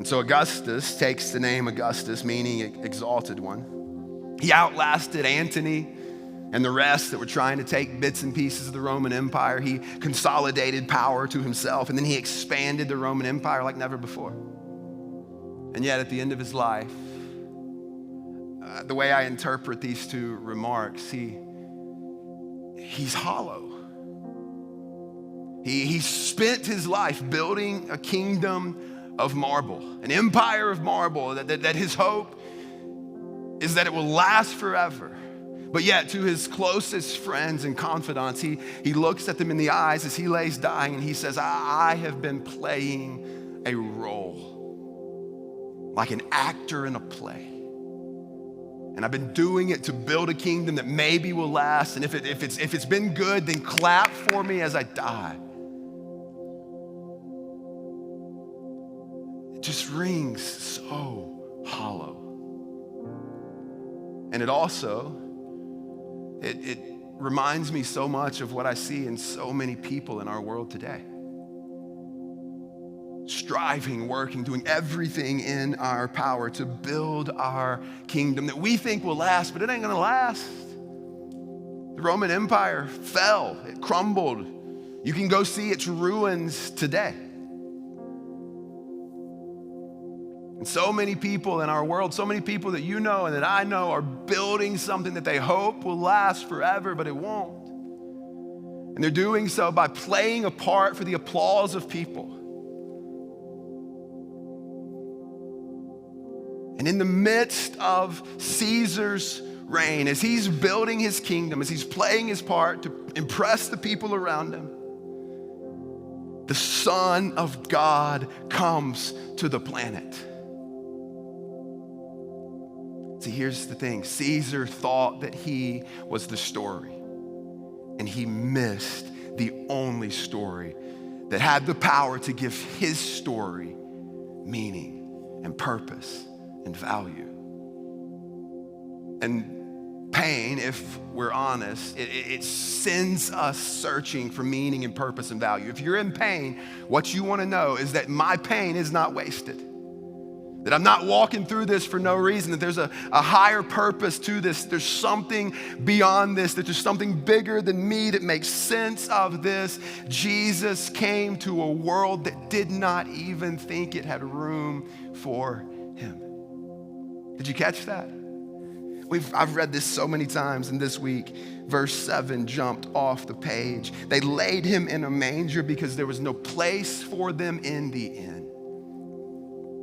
So Augustus takes the name Augustus, meaning exalted one. He outlasted Antony and the rest that were trying to take bits and pieces of the Roman Empire. He consolidated power to himself, and then he expanded the Roman Empire like never before. And yet at the end of his life, the way I interpret these two remarks, he's hollow. He spent his life building a kingdom of marble, an empire of marble, that his hope is that it will last forever. But yet to his closest friends and confidants, he looks at them in the eyes as he lays dying, and he says, I have been playing a role, like an actor in a play. And I've been doing it to build a kingdom that maybe will last. And if it's been good, then clap for me as I die. It just rings so hollow. And it also, it reminds me so much of what I see in so many people in our world today. Striving, working, doing everything in our power to build our kingdom that we think will last, but it ain't gonna last. The Roman Empire fell, it crumbled. You can go see its ruins today. And so many people in our world, so many people that you know and that I know are building something that they hope will last forever, but it won't. And they're doing so by playing a part for the applause of people. And in the midst of Caesar's reign, as he's building his kingdom, as he's playing his part to impress the people around him, the Son of God comes to the planet. See, here's the thing. Caesar thought that he was the story, and he missed the only story that had the power to give his story meaning and purpose and value. And pain, if we're honest, it sends us searching for meaning and purpose and value. If you're in pain, what you want to know is that my pain is not wasted. That I'm not walking through this for no reason, that there's a higher purpose to this. There's something beyond this, that there's something bigger than me that makes sense of this. Jesus came to a world that did not even think it had room for him. Did you catch that? I've read this so many times, and this week, verse 7 jumped off the page. They laid him in a manger because there was no place for them in the inn.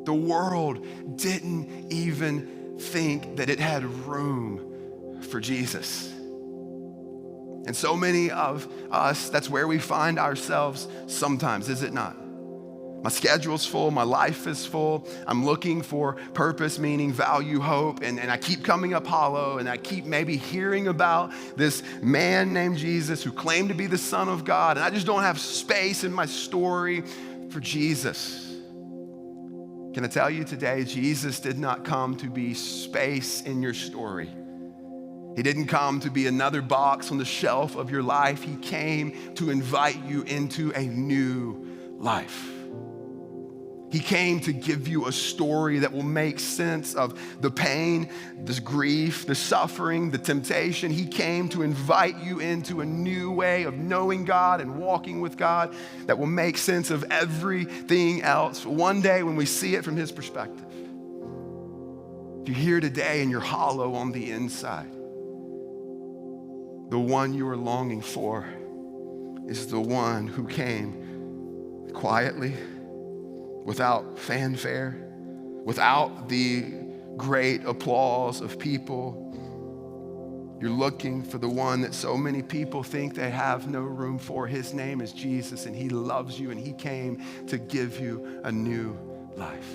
The world didn't even think that it had room for Jesus. And so many of us, that's where we find ourselves sometimes, is it not? My schedule's full, my life is full. I'm looking for purpose, meaning, value, hope, and I keep coming up hollow, and I keep maybe hearing about this man named Jesus who claimed to be the Son of God, and I just don't have space in my story for Jesus. Can I tell you today, Jesus did not come to be space in your story. He didn't come to be another box on the shelf of your life. He came to invite you into a new life. He came to give you a story that will make sense of the pain, the grief, the suffering, the temptation. He came to invite you into a new way of knowing God and walking with God that will make sense of everything else one day when we see it from his perspective. If you're here today and you're hollow on the inside, the one you are longing for is the one who came quietly, without fanfare, without the great applause of people. You're looking for the one that so many people think they have no room for. His name is Jesus, and he loves you, and he came to give you a new life.